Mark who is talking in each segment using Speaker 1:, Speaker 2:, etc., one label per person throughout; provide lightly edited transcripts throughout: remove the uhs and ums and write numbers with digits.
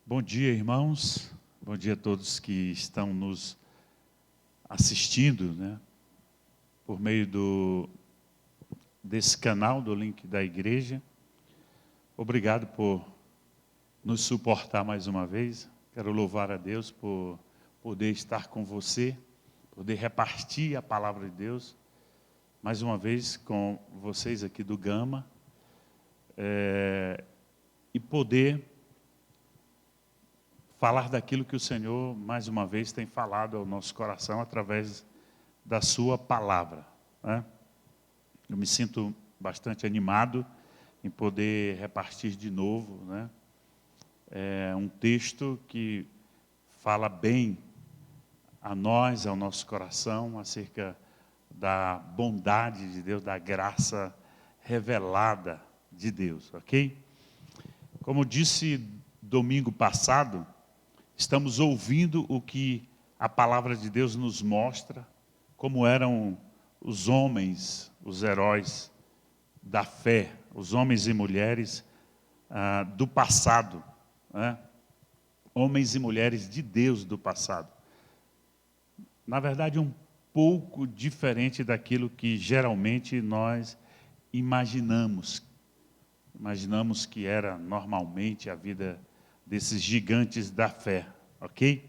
Speaker 1: Bom dia, irmãos. Bom dia a todos que estão nos assistindo, por meio desse canal, do link da igreja. Obrigado por nos suportar mais uma vez. Quero louvar a Deus por poder estar com você, poder repartir a palavra de Deus, mais uma vez com vocês aqui do Gama, e poder falar daquilo que o Senhor, mais uma vez, tem falado ao nosso coração através da sua palavra. Eu me sinto bastante animado em poder repartir de novo. É um texto que fala bem a nós, ao nosso coração, acerca da bondade de Deus, da graça revelada de Deus, ok? Como disse domingo passado, estamos ouvindo o que a palavra de Deus nos mostra, como eram os homens, os heróis da fé, os homens e mulheres do passado, homens e mulheres de Deus do passado. Na verdade, um pouco diferente daquilo que geralmente nós imaginamos. Imaginamos que era normalmente a vida desses gigantes da fé, ok?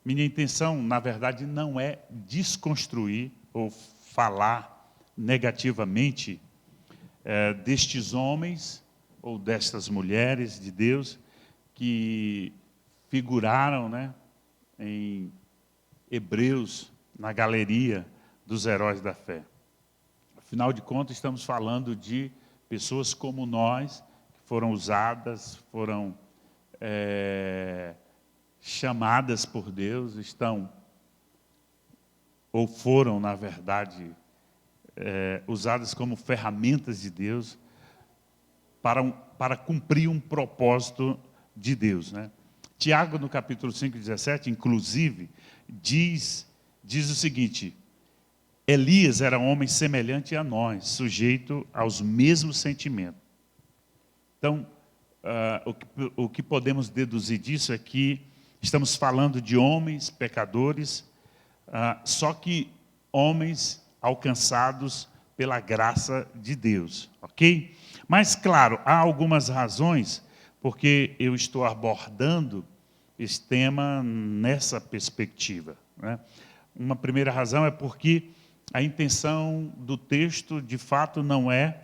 Speaker 1: Minha intenção, na verdade, não é desconstruir ou falar negativamente destes homens ou destas mulheres de Deus que figuraram, em Hebreus, na galeria dos heróis da fé. Afinal de contas, estamos falando de pessoas como nós, que foram usadas, foram chamadas por Deus, estão, ou foram, na verdade, usadas como ferramentas de Deus para cumprir um propósito de Deus. Tiago, no capítulo 5, 17, inclusive, diz o seguinte: Elias era um homem semelhante a nós, sujeito aos mesmos sentimentos. Então, o que podemos deduzir disso é que estamos falando de homens pecadores, só que homens alcançados pela graça de Deus, ok? Mas, claro, há algumas razões porque eu estou abordando esse tema nessa perspectiva. Uma primeira razão é porque a intenção do texto, de fato, não é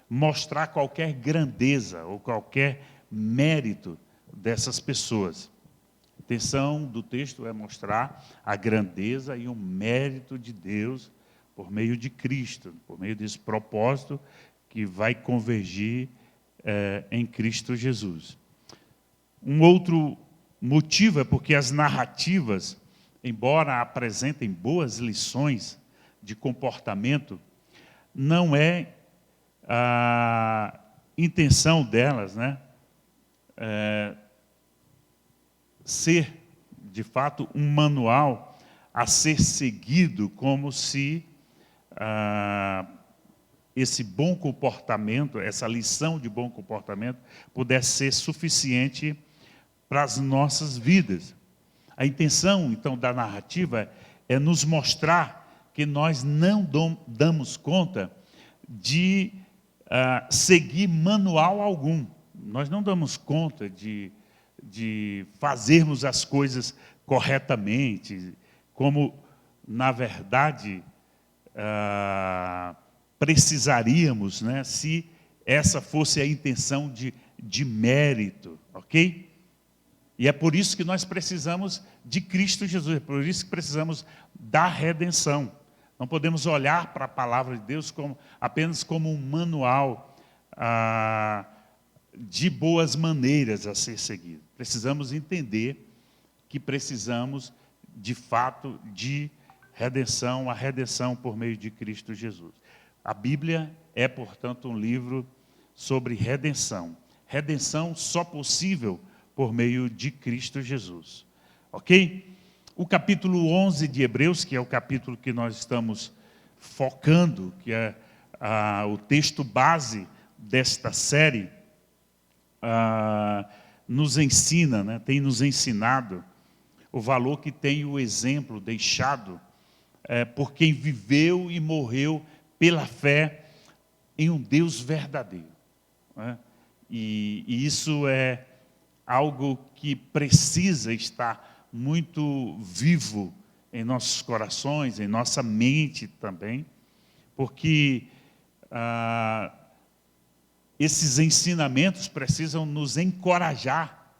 Speaker 1: mostrar qualquer grandeza ou qualquer mérito dessas pessoas. A intenção do texto é mostrar a grandeza e o mérito de Deus por meio de Cristo, por meio desse propósito que vai convergir em Cristo Jesus. Um outro motivo é porque as narrativas, embora apresentem boas lições de comportamento, não é a intenção delas, ser, de fato, um manual a ser seguido, como se esse bom comportamento, essa lição de bom comportamento, pudesse ser suficiente para as nossas vidas. A intenção, então, da narrativa é nos mostrar que nós não damos conta de seguir manual algum. Nós não damos conta de fazermos as coisas corretamente, como, na verdade, precisaríamos, se essa fosse a intenção de mérito, ok? E é por isso que nós precisamos de Cristo Jesus, é por isso que precisamos da redenção. Não podemos olhar para a palavra de Deus apenas como um manual de boas maneiras a ser seguido. Precisamos entender que precisamos, de fato, de redenção, a redenção por meio de Cristo Jesus. A Bíblia é, portanto, um livro sobre redenção. Redenção só possível por meio de Cristo Jesus. Ok? O capítulo 11 de Hebreus, que é o capítulo que nós estamos focando, que é o texto base desta série, nos ensina, né, tem nos ensinado o valor que tem o exemplo deixado por quem viveu e morreu pela fé em um Deus verdadeiro, né? E isso é algo que precisa estar muito vivo em nossos corações, em nossa mente também, porque esses ensinamentos precisam nos encorajar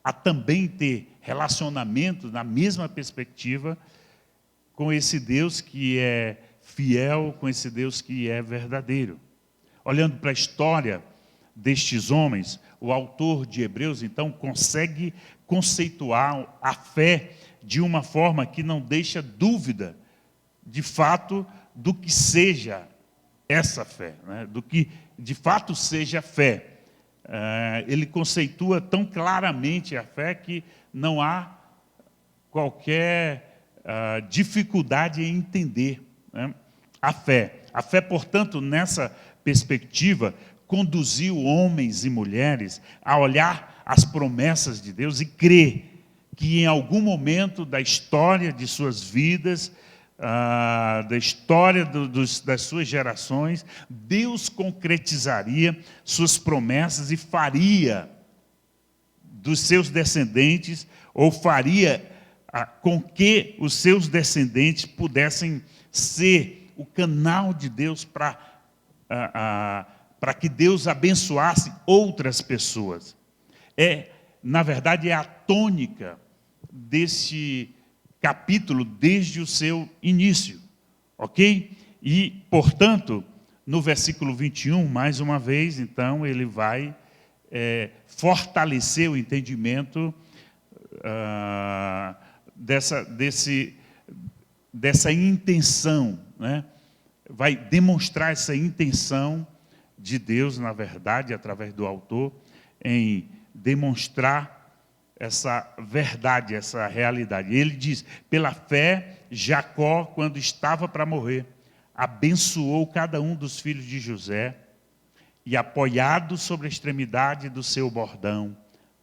Speaker 1: a também ter relacionamento na mesma perspectiva com esse Deus que é fiel, com esse Deus que é verdadeiro. Olhando para a história destes homens, o autor de Hebreus, então, consegue conceituar a fé de uma forma que não deixa dúvida, de fato, do que seja essa fé, né? Do que, de fato, seja fé. Ele conceitua tão claramente a fé que não há qualquer dificuldade em entender, né, a fé. A fé, portanto, nessa perspectiva, conduziu homens e mulheres a olhar as promessas de Deus e crer que em algum momento da história de suas vidas, da história das suas gerações, Deus concretizaria suas promessas e faria dos seus descendentes, ou faria com que os seus descendentes pudessem ser o canal de Deus para que Deus abençoasse outras pessoas. Na verdade, é a tônica desse capítulo desde o seu início, ok? E, portanto, no versículo 21, mais uma vez, então, ele vai fortalecer o entendimento dessa intenção, né? Vai demonstrar essa intenção de Deus, na verdade, através do autor, em demonstrar essa verdade, essa realidade. Ele diz: pela fé, Jacó, quando estava para morrer, abençoou cada um dos filhos de José e, apoiado sobre a extremidade do seu bordão,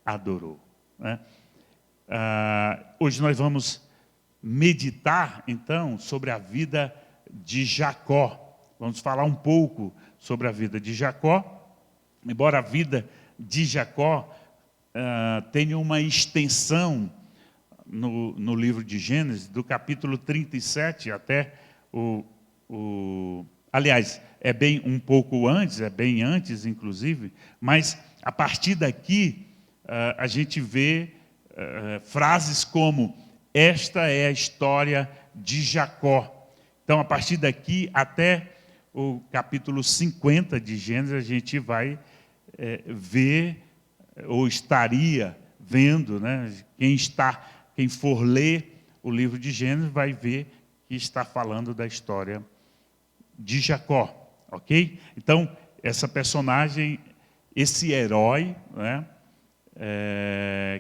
Speaker 1: adorou, né? Hoje nós vamos meditar, então, sobre a vida de Jacó. Vamos falar um pouco sobre a vida de Jacó, embora a vida de Jacó tenha uma extensão no livro de Gênesis, do capítulo 37 até aliás, é bem um pouco antes, é bem antes, inclusive, mas a partir daqui a gente vê frases como: esta é a história de Jacó. Então, a partir daqui até o capítulo 50 de Gênesis, a gente vai ver, ou estaria vendo, né? Quem for ler o livro de Gênesis vai ver que está falando da história de Jacó, ok? Então, essa personagem, esse herói, né,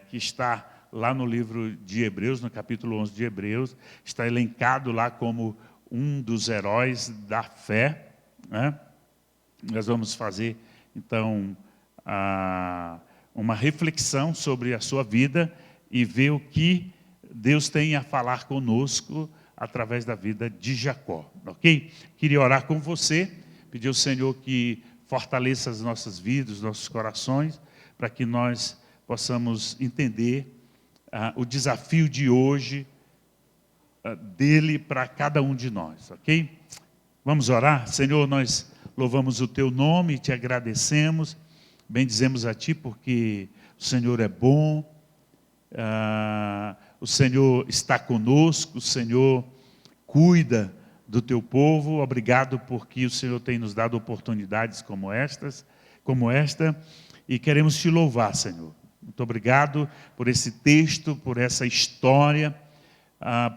Speaker 1: que está lá no livro de Hebreus, no capítulo 11 de Hebreus, está elencado lá como um dos heróis da fé, né? Nós vamos fazer, então, uma reflexão sobre a sua vida e ver o que Deus tem a falar conosco através da vida de Jacó, ok? Queria orar com você, pedir ao Senhor que fortaleça as nossas vidas, os nossos corações, para que nós possamos entender o desafio de hoje dele para cada um de nós, ok? Vamos orar? Senhor, nós louvamos o teu nome e te agradecemos, bendizemos a ti porque o Senhor é bom, o Senhor está conosco, o Senhor cuida do teu povo. Obrigado porque o Senhor tem nos dado oportunidades como esta, e queremos te louvar, Senhor. Muito obrigado por esse texto, por essa história,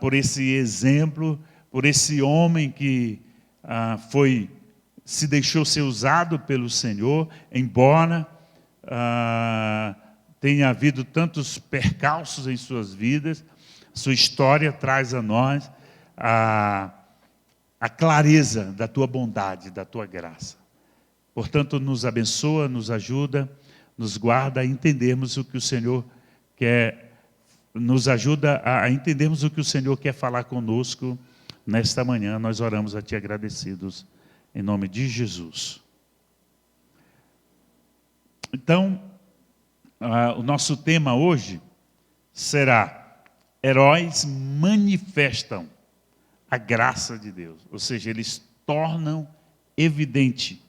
Speaker 1: por esse exemplo, por esse homem que se deixou ser usado pelo Senhor, embora tenha havido tantos percalços em suas vidas. Sua história traz a nós a clareza da tua bondade, da tua graça. Portanto, nos abençoa, nos ajuda, nos guarda a entendermos o que o Senhor quer, nos ajuda a entendermos o que o Senhor quer falar conosco nesta manhã. Nós oramos a Ti agradecidos, em nome de Jesus. Então, o nosso tema hoje será: heróis manifestam a graça de Deus. Ou seja, eles tornam evidente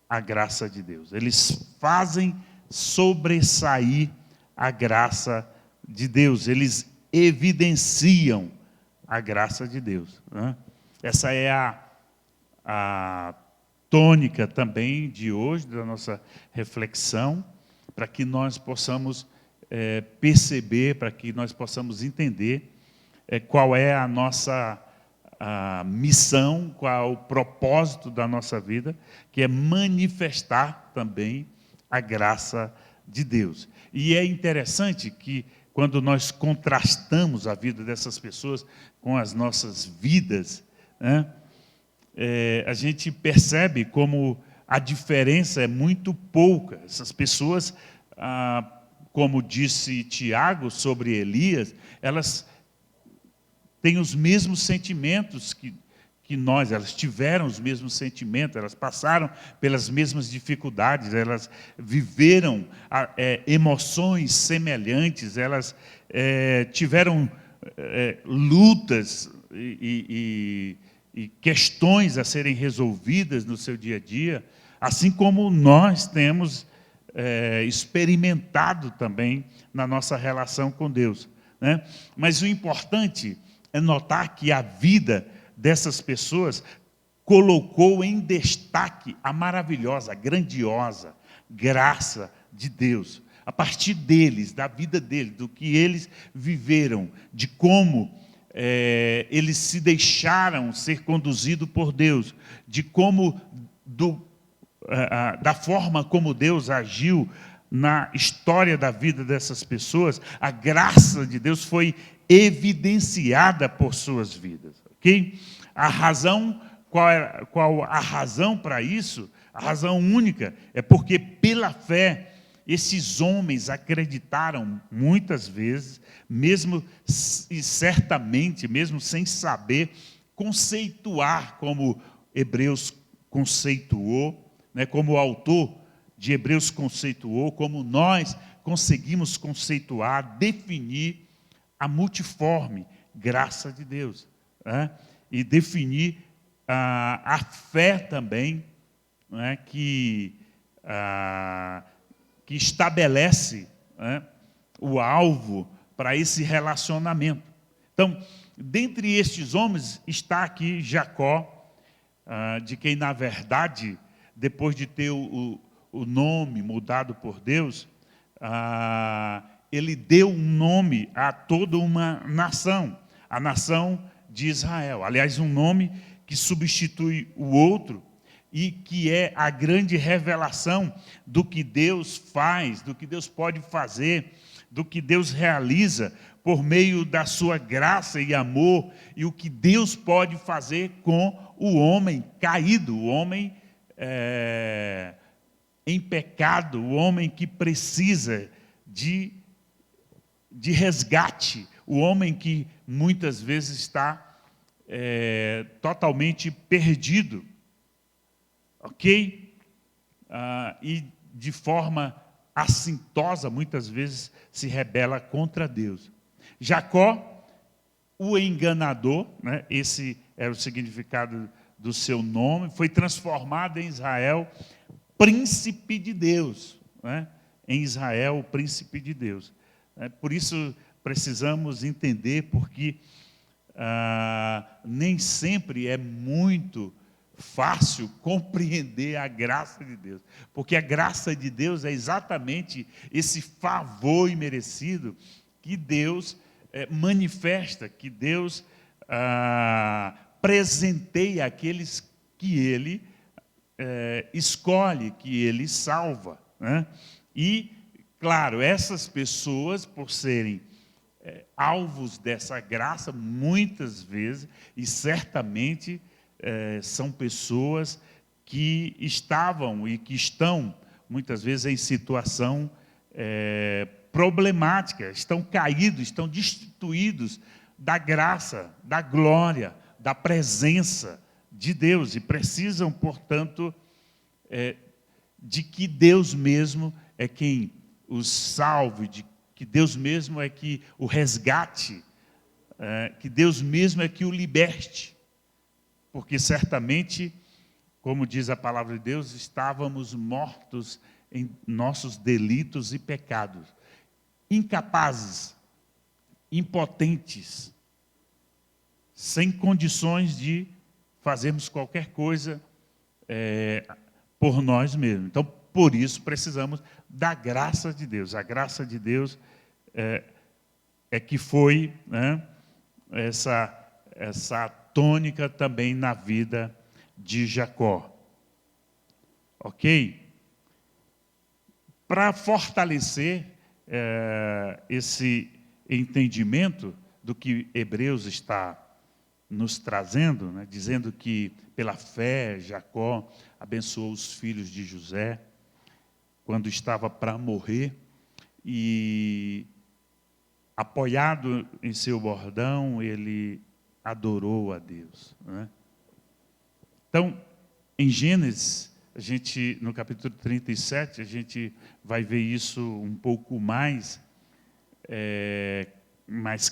Speaker 1: a graça de Deus. Eles fazem sobressair a graça de Deus. Eles evidenciam a graça de Deus, né? Essa é a tônica também de hoje, da nossa reflexão, para que nós possamos perceber, para que nós possamos entender qual é a nossa missão, qual é o propósito da nossa vida, que é manifestar também a graça de Deus. E é interessante que, quando nós contrastamos a vida dessas pessoas com as nossas vidas, né, a gente percebe como a diferença é muito pouca. Essas pessoas, como disse Tiago sobre Elias, elas têm os mesmos sentimentos que nós, elas tiveram os mesmos sentimentos, elas passaram pelas mesmas dificuldades, elas viveram emoções semelhantes, elas tiveram lutas e questões a serem resolvidas no seu dia a dia, assim como nós temos experimentado também na nossa relação com Deus, né? Mas o importante é notar que a vida dessas pessoas colocou em destaque a maravilhosa, a grandiosa graça de Deus. A partir deles, da vida deles, do que eles viveram, de como eles se deixaram ser conduzidos por Deus, de como, da forma como Deus agiu na história da vida dessas pessoas, a graça de Deus foi evidenciada por suas vidas. Okay? A razão, qual a razão para isso? A razão única é porque, pela fé, esses homens acreditaram muitas vezes, mesmo e certamente, mesmo sem saber conceituar como Hebreus conceituou, né, como o autor de Hebreus conceituou, como nós conseguimos conceituar, definir a multiforme graça de Deus, né? E definir a fé também, né, que estabelece, né, o alvo para esse relacionamento. Então, dentre estes homens está aqui Jacó, de quem, na verdade, depois de ter o nome mudado por Deus, ele deu um nome a toda uma nação, a nação de Israel. Aliás, um nome que substitui o outro e que é a grande revelação do que Deus faz, do que Deus pode fazer, do que Deus realiza por meio da sua graça e amor, e o que Deus pode fazer com o homem caído, o homem em pecado, o homem que precisa de resgate, o homem que muitas vezes está totalmente perdido, ok? E de forma assintosa, muitas vezes se rebela contra Deus. Jacó, o enganador, né? Esse era o significado do seu nome, foi transformado em Israel príncipe de Deus, né? Em Israel, o príncipe de Deus. Por isso precisamos entender, porque nem sempre é muito fácil compreender a graça de Deus, porque a graça de Deus é exatamente esse favor imerecido que Deus manifesta, que Deus presenteia aqueles que Ele escolhe, que Ele salva, né? E, claro, essas pessoas, por serem alvos dessa graça, muitas vezes, e certamente são pessoas que estavam e que estão muitas vezes, em situação problemática, estão caídos, estão destituídos da graça, da glória, da presença de Deus, e precisam, portanto, de que Deus mesmo é quem os salve, de que Deus mesmo é que o resgate, que Deus mesmo é que o liberte, porque certamente, como diz a palavra de Deus, estávamos mortos em nossos delitos e pecados, incapazes, impotentes, sem condições de fazermos qualquer coisa por nós mesmos. Então, por isso, precisamos da graça de Deus. A graça de Deus é que foi, né, essa tônica também na vida de Jacó. Ok? Para fortalecer esse entendimento do que Hebreus está nos trazendo, né, dizendo que pela fé Jacó abençoou os filhos de José quando estava para morrer, e apoiado em seu bordão, ele adorou a Deus, né? Então, em Gênesis, no capítulo 37, a gente vai ver isso um pouco mais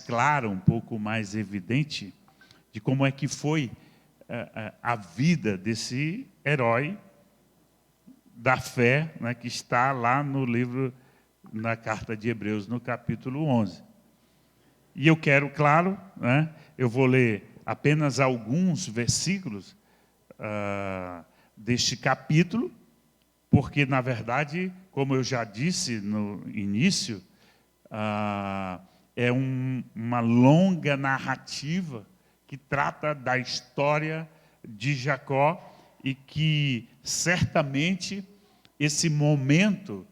Speaker 1: claro, um pouco mais evidente, de como é que foi a vida desse herói da fé, né, que está lá no livro, na carta de Hebreus, no capítulo 11. E eu quero, claro, né, eu vou ler apenas alguns versículos deste capítulo, porque, na verdade, como eu já disse no início, é uma longa narrativa que trata da história de Jacó, e que certamente esse momento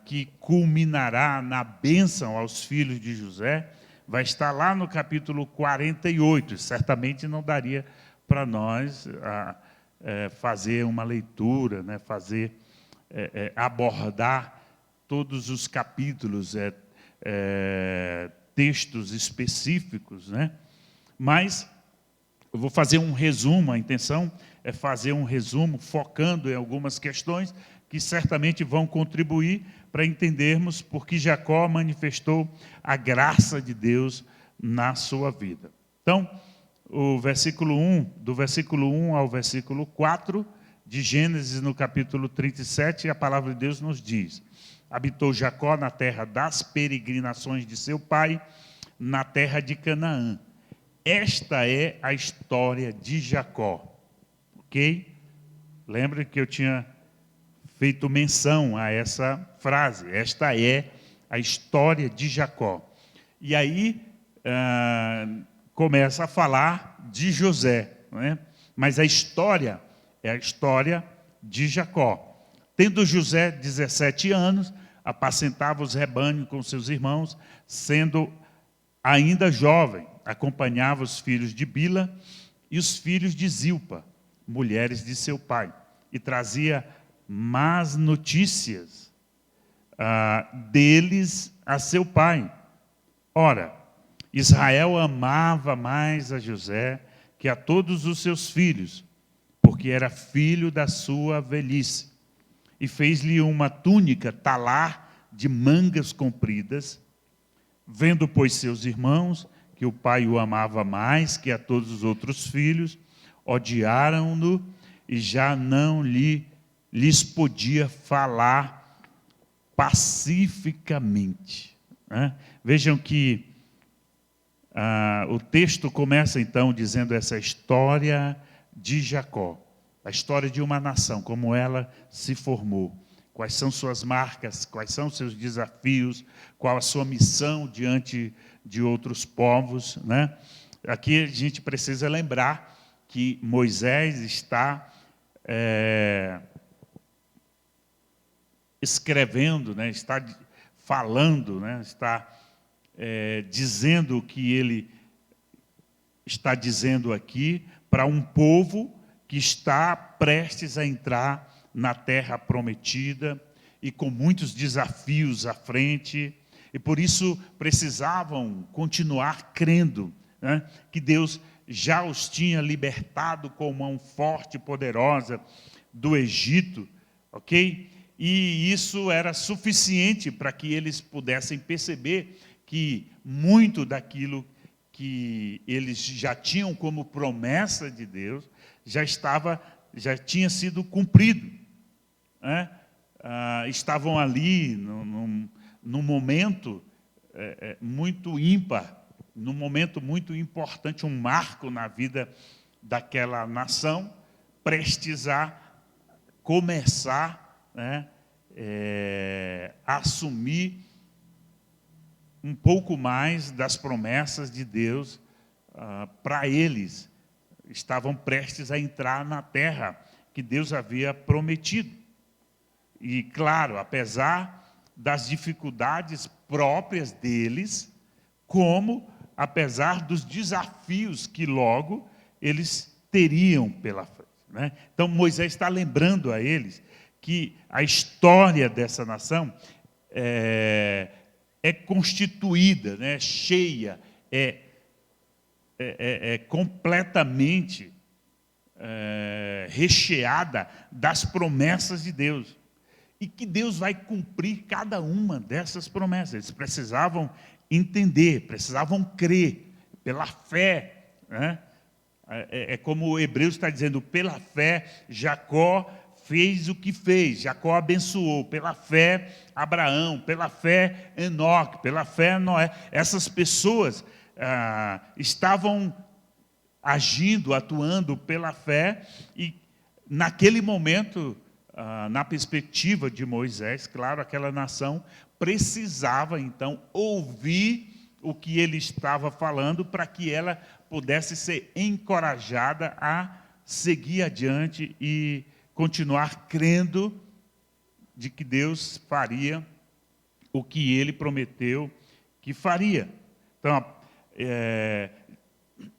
Speaker 1: que culminará na bênção aos filhos de José vai estar lá no capítulo 48. Certamente não daria para nós fazer uma leitura, né, abordar todos os capítulos, textos específicos, né? Mas eu vou fazer um resumo, a intenção é fazer um resumo focando em algumas questões que certamente vão contribuir para entendermos por que Jacó manifestou a graça de Deus na sua vida. Então, do versículo 1 ao versículo 4 de Gênesis, no capítulo 37, a palavra de Deus nos diz: habitou Jacó na terra das peregrinações de seu pai, na terra de Canaã. Esta é a história de Jacó. Ok? Lembra que eu tinha feito menção a essa frase. Esta é a história de Jacó. E aí começa a falar de José, não é? Mas a história é a história de Jacó. Tendo José 17 anos, apacentava os rebanhos com seus irmãos, sendo ainda jovem, acompanhava os filhos de Bila e os filhos de Zilpa, mulheres de seu pai, e trazia más notícias deles a seu pai. Ora, Israel amava mais a José que a todos os seus filhos, porque era filho da sua velhice, e fez-lhe uma túnica talar de mangas compridas. Vendo, pois, seus irmãos que o pai o amava mais que a todos os outros filhos, odiaram-no, e já não lhes podia falar pacificamente, né? Vejam que o texto começa então dizendo essa história de Jacó, a história de uma nação, como ela se formou, quais são suas marcas, quais são seus desafios, qual a sua missão diante de outros povos, né? Aqui a gente precisa lembrar que Moisés está escrevendo, né? Está falando, né? Está dizendo o que ele está dizendo aqui para um povo que está prestes a entrar na terra prometida e com muitos desafios à frente, e por isso precisavam continuar crendo, né, que Deus já os tinha libertado com mão forte e poderosa do Egito, ok? E isso era suficiente para que eles pudessem perceber que muito daquilo que eles já tinham como promessa de Deus já tinha sido cumprido, né? Estavam ali num momento muito ímpar, num momento muito importante, um marco na vida daquela nação, prestes a começar, né, a assumir um pouco mais das promessas de Deus para eles. Estavam prestes a entrar na terra que Deus havia prometido. E, claro, apesar das dificuldades próprias deles, como apesar dos desafios que logo eles teriam pela frente, né? Então, Moisés está lembrando a eles que a história dessa nação é constituída, né, cheia, completamente recheada das promessas de Deus. E que Deus vai cumprir cada uma dessas promessas. Eles precisavam entender, precisavam crer, pela fé, né? Como o Hebreus está dizendo, pela fé, Jacó fez o que fez, Jacó abençoou, pela fé, Abraão, pela fé, Enoque, pela fé, Noé. Essas pessoas estavam agindo, atuando pela fé, e naquele momento, na perspectiva de Moisés, claro, aquela nação precisava, então, ouvir o que ele estava falando para que ela pudesse ser encorajada a seguir adiante e continuar crendo de que Deus faria o que ele prometeu que faria. Então,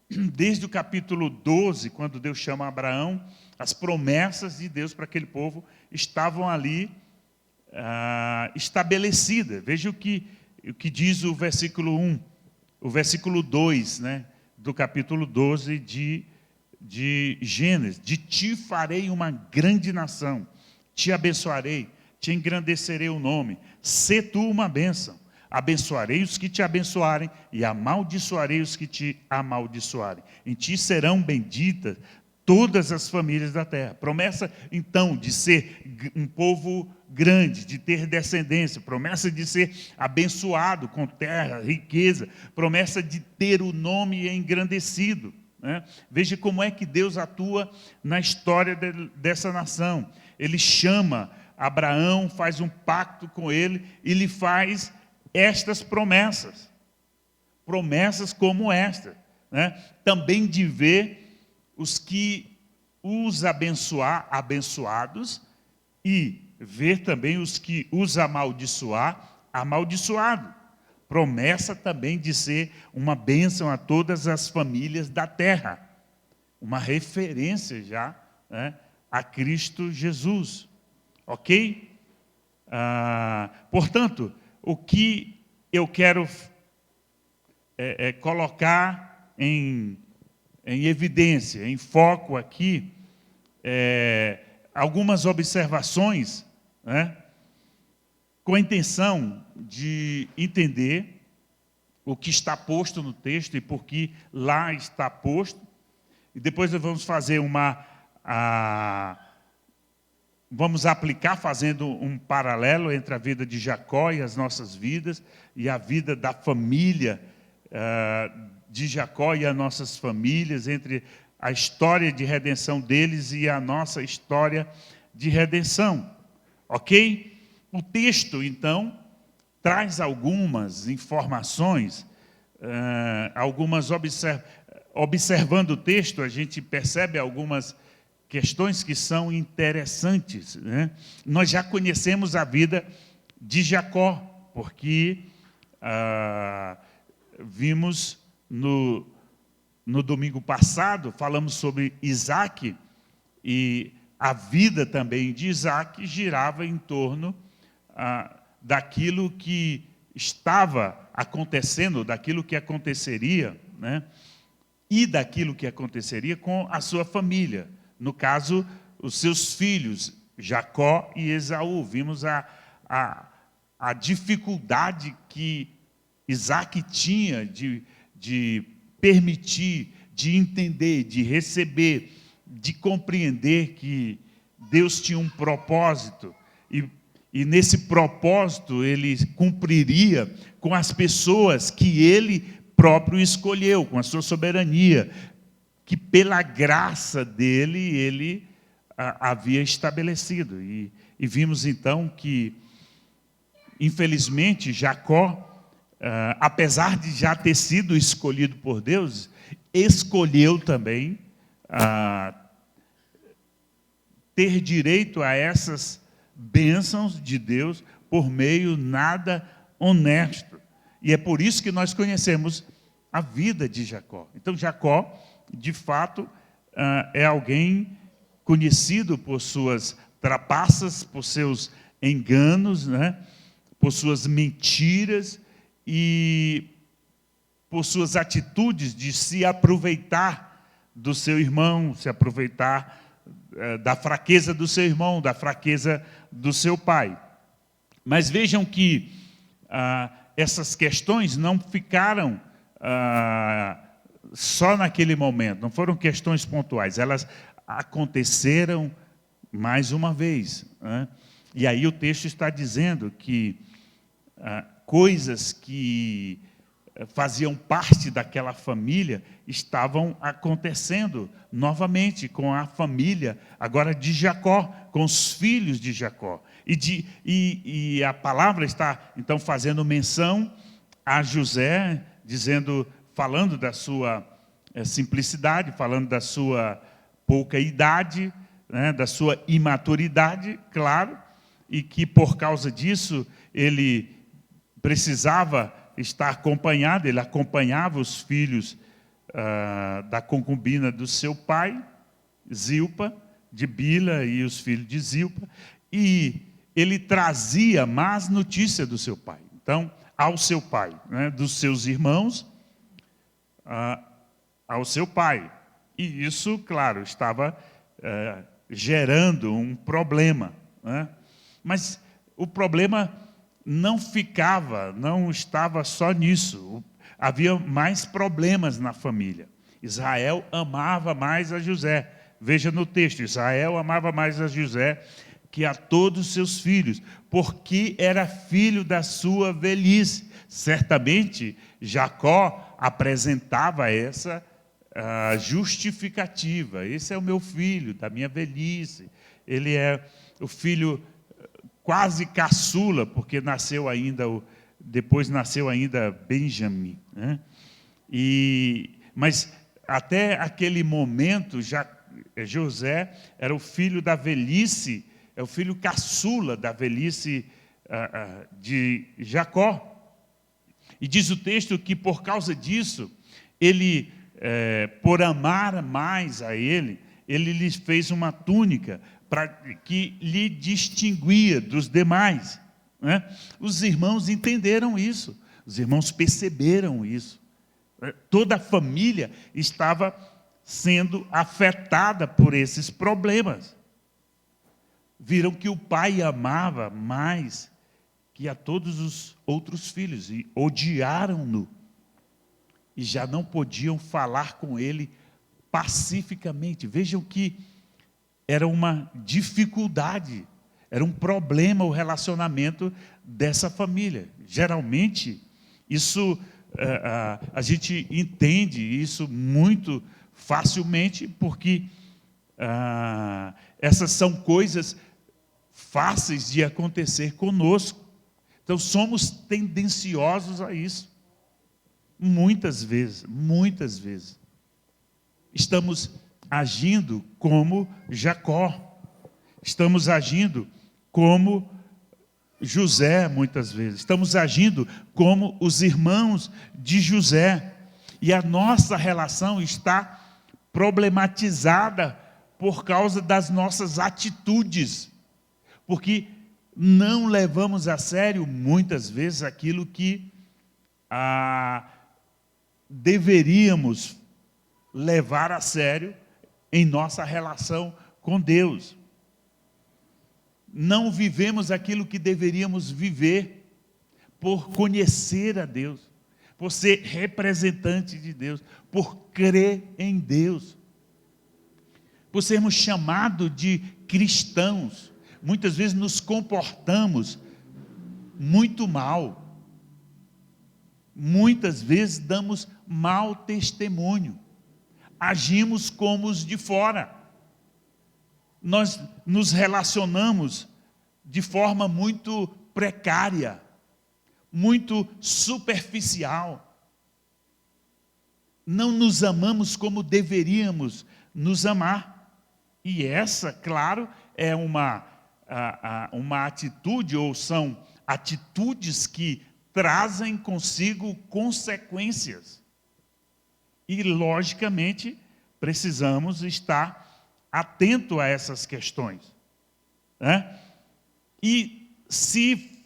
Speaker 1: desde o capítulo 12, quando Deus chama Abraão, as promessas de Deus para aquele povo estavam ali estabelecidas. Veja o que diz o versículo 1, o versículo 2, né, do capítulo 12 de Gênesis. De ti farei uma grande nação, te abençoarei, te engrandecerei o nome, sê tu uma bênção. Abençoarei os que te abençoarem e amaldiçoarei os que te amaldiçoarem. Em ti serão benditas todas as famílias da terra. Promessa, então, de ser um povo grande, de ter descendência. Promessa de ser abençoado com terra, riqueza. Promessa de ter o nome engrandecido, né? Veja como é que Deus atua na história dessa nação. Ele chama Abraão, faz um pacto com ele e lhe faz estas promessas. Promessas como esta, né? Também de ver os que os abençoados, e ver também os que os amaldiçoado. Promessa também de ser uma bênção a todas as famílias da terra. Uma referência já, né, a Cristo Jesus. Ok? Portanto, o que eu quero colocar em evidência, em foco aqui, algumas observações, né, com a intenção de entender o que está posto no texto e por que lá está posto. E depois nós vamos fazer vamos aplicar, fazendo um paralelo entre a vida de Jacó e as nossas vidas, e a vida da família de Jacó e as nossas famílias, entre a história de redenção deles e a nossa história de redenção. Ok? O texto, então, traz algumas informações, observando o texto, a gente percebe algumas questões que são interessantes, né? Nós já conhecemos a vida de Jacó, porque vimos no domingo passado, falamos sobre Isaac, e a vida também de Isaac girava em torno daquilo que estava acontecendo, daquilo que aconteceria, né? E daquilo que aconteceria com a sua família. No caso, os seus filhos, Jacó e Esaú. Vimos a dificuldade que Isaac tinha de permitir, de entender, de receber, de compreender que Deus tinha um propósito. E nesse propósito ele cumpriria com as pessoas que ele próprio escolheu, com a sua soberania, que pela graça dele, ele havia estabelecido. E vimos então que, infelizmente, Jacó, apesar de já ter sido escolhido por Deus, escolheu também ter direito a essas bênçãos de Deus por meio nada honesto. E é por isso que nós conhecemos a vida de Jacó. Então, Jacó, de fato, é alguém conhecido por suas trapaças, por seus enganos, né? Por suas mentiras e por suas atitudes de se aproveitar do seu irmão, se aproveitar da fraqueza do seu irmão, da fraqueza do seu pai. Mas vejam que essas questões não ficaram só naquele momento, não foram questões pontuais, elas aconteceram mais uma vez, né? E aí o texto está dizendo que coisas que faziam parte daquela família estavam acontecendo novamente com a família, agora de Jacó, com os filhos de Jacó. E a palavra está, então, fazendo menção a José, falando da sua simplicidade, falando da sua pouca idade, né, da sua imaturidade, claro, e que por causa disso ele precisava estar acompanhado, ele acompanhava os filhos da concubina do seu pai, Zilpa, de Bila, e os filhos de Zilpa, e ele trazia más notícias do seu pai. Então, ao seu pai, né, dos seus irmãos, ao seu pai. E isso, claro, estava gerando um problema, né? Mas o problema não estava só nisso. Havia mais problemas na família. Israel amava mais a José. Veja no texto, Israel amava mais a José que a todos os seus filhos, porque era filho da sua velhice. Certamente, Jacó apresentava essa justificativa. Esse é o meu filho, da minha velhice. Ele é o filho quase caçula, porque depois nasceu ainda Benjamim, né? Mas até aquele momento, José era o filho da velhice, é o filho caçula da velhice de Jacó. E diz o texto que por causa disso, ele, por amar mais a ele lhe fez uma túnica que lhe distinguia dos demais, né? Os irmãos entenderam isso, os irmãos perceberam isso. Toda a família estava sendo afetada por esses problemas. Viram que o pai amava mais que a todos os outros filhos e odiaram-no. E já não podiam falar com ele pacificamente. Vejam que era uma dificuldade, era um problema o relacionamento dessa família. Geralmente, isso a gente entende isso muito facilmente, porque essas são coisas fáceis de acontecer conosco. Então, somos tendenciosos a isso. Muitas vezes. Estamos agindo como Jacó. Estamos agindo como José, muitas vezes. Estamos agindo como os irmãos de José. E a nossa relação está problematizada por causa das nossas atitudes, porque não levamos a sério, muitas vezes, aquilo que deveríamos levar a sério em nossa relação com Deus. Não vivemos aquilo que deveríamos viver por conhecer a Deus, por ser representante de Deus, por crer em Deus, por sermos chamados de cristãos. Muitas vezes nos comportamos muito mal, muitas vezes damos mau testemunho, agimos como os de fora, nós nos relacionamos de forma muito precária, muito superficial, não nos amamos como deveríamos nos amar. E essa, claro, é uma atitude, ou são atitudes que trazem consigo consequências. E, logicamente, precisamos estar atento a essas questões, né? E se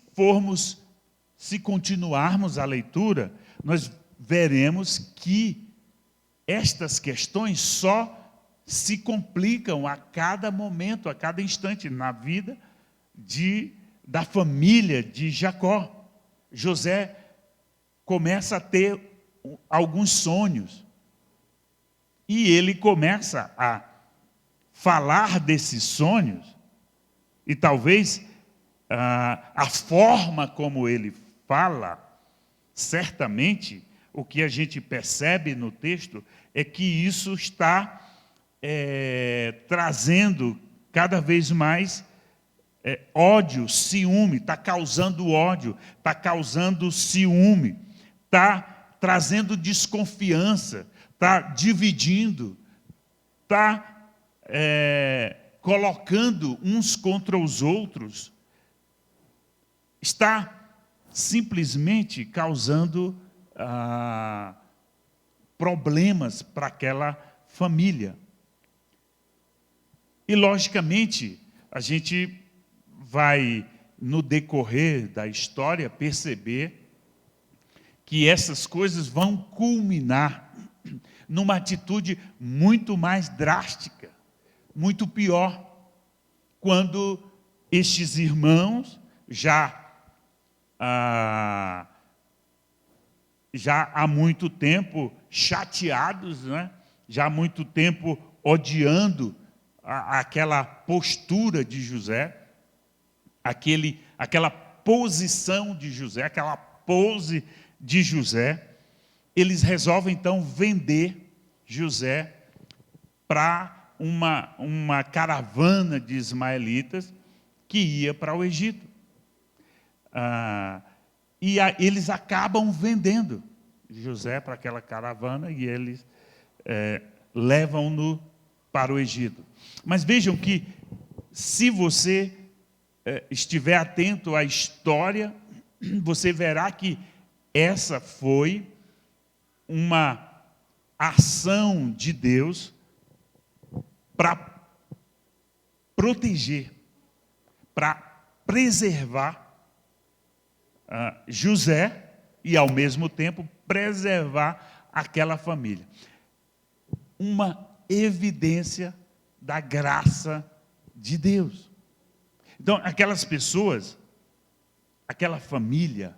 Speaker 1: continuarmos a leitura, nós veremos que estas questões só se complicam a cada momento, a cada instante na vida da família de Jacó. José começa a ter alguns sonhos, e ele começa a falar desses sonhos, e talvez a forma como ele fala, certamente, o que a gente percebe no texto é que isso está trazendo cada vez mais ódio, ciúme, está causando ódio, está causando ciúme, está trazendo desconfiança, está dividindo, está colocando uns contra os outros, está simplesmente causando problemas para aquela família. E, logicamente, a gente vai, no decorrer da história, perceber que essas coisas vão culminar numa atitude muito mais drástica, muito pior, quando estes irmãos, já há muito tempo chateados, né? Já há muito tempo odiando aquela postura de José, aquela posição de José, aquela pose de José, eles resolvem então vender José para uma caravana de ismaelitas que ia para o Egito. Eles acabam vendendo José para aquela caravana, e eles levam-no para o Egito. Mas vejam que, se você estiver atento à história, você verá que essa foi uma ação de Deus para proteger, para preservar José e, ao mesmo tempo, preservar aquela família. Uma evidência da graça de Deus. Então, aquelas pessoas, aquela família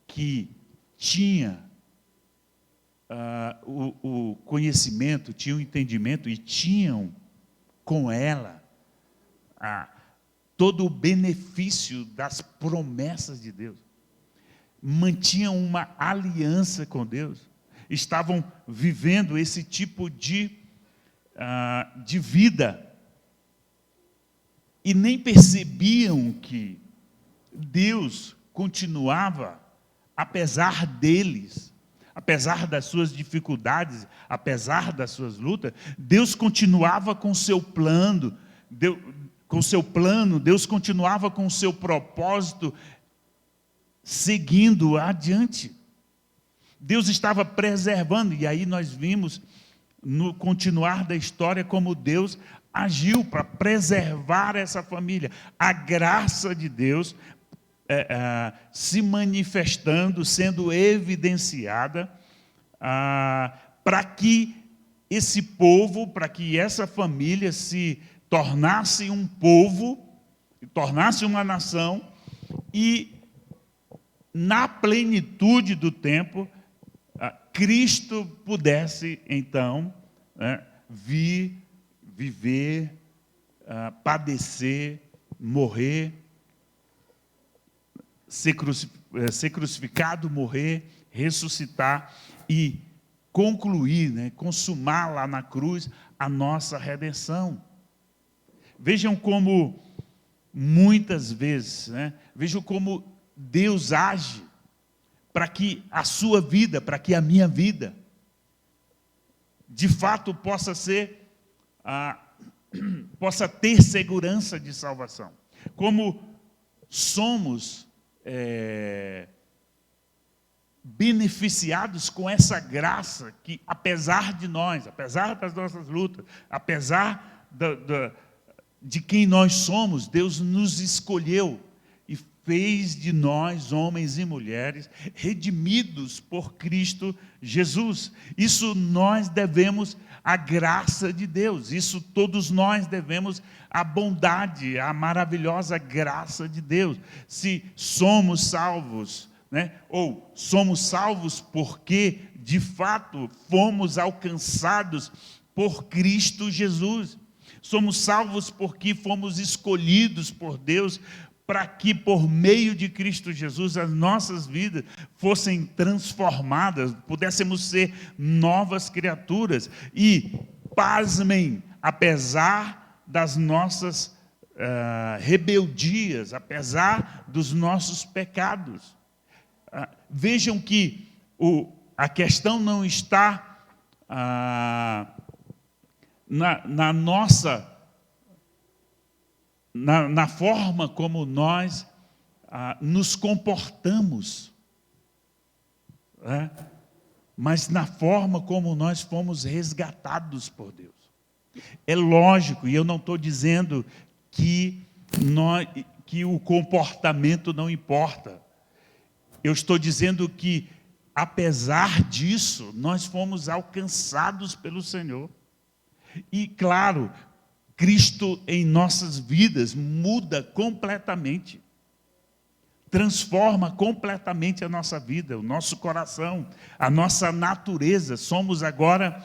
Speaker 1: que tinha o conhecimento, tinha o entendimento, e tinham com ela todo o benefício das promessas de Deus, mantinham uma aliança com Deus, estavam vivendo esse tipo de vida, e nem percebiam que Deus continuava, apesar deles, apesar das suas dificuldades, apesar das suas lutas, Deus continuava com o seu plano, Deus continuava com o seu propósito, seguindo adiante. Deus estava preservando, e aí nós vimos, no continuar da história, como Deus agiu para preservar essa família. A graça de Deus se manifestando, sendo evidenciada, para que esse povo, para que essa família se tornasse um povo, tornasse uma nação, e na plenitude do tempo, Cristo pudesse, então, vir, viver, padecer, morrer, ser crucificado, morrer, ressuscitar e concluir, consumar lá na cruz a nossa redenção. Vejam como, muitas vezes, vejam como Deus age para que a sua vida, para que a minha vida, de fato possa ter segurança de salvação. Como somos beneficiados com essa graça que, apesar de nós, apesar das nossas lutas, apesar de quem nós somos, Deus nos escolheu e fez de nós, homens e mulheres, redimidos por Cristo Jesus. Isso nós devemos à graça de Deus, isso todos nós devemos à bondade, à maravilhosa graça de Deus. Se somos salvos, ou somos salvos porque, de fato, fomos alcançados por Cristo Jesus. Somos salvos porque fomos escolhidos por Deus para que, por meio de Cristo Jesus, as nossas vidas fossem transformadas, pudéssemos ser novas criaturas. E, pasmem, apesar das nossas rebeldias, apesar dos nossos pecados, vejam que a questão não está na forma como nós nos comportamos, mas na forma como nós fomos resgatados por Deus. É lógico, e eu não estou dizendo que o comportamento não importa. Eu estou dizendo que, apesar disso, nós fomos alcançados pelo Senhor. E, claro, Cristo em nossas vidas muda completamente, transforma completamente a nossa vida, o nosso coração, a nossa natureza. Somos agora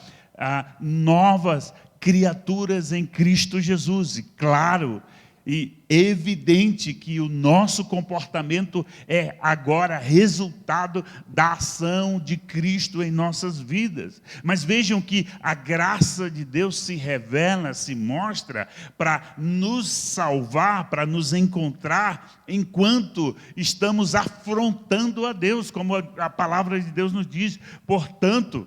Speaker 1: novas criaturas em Cristo Jesus. E, claro, e evidente que o nosso comportamento é agora resultado da ação de Cristo em nossas vidas. Mas vejam que a graça de Deus se revela, se mostra para nos salvar, para nos encontrar enquanto estamos afrontando a Deus, como a palavra de Deus nos diz. Portanto,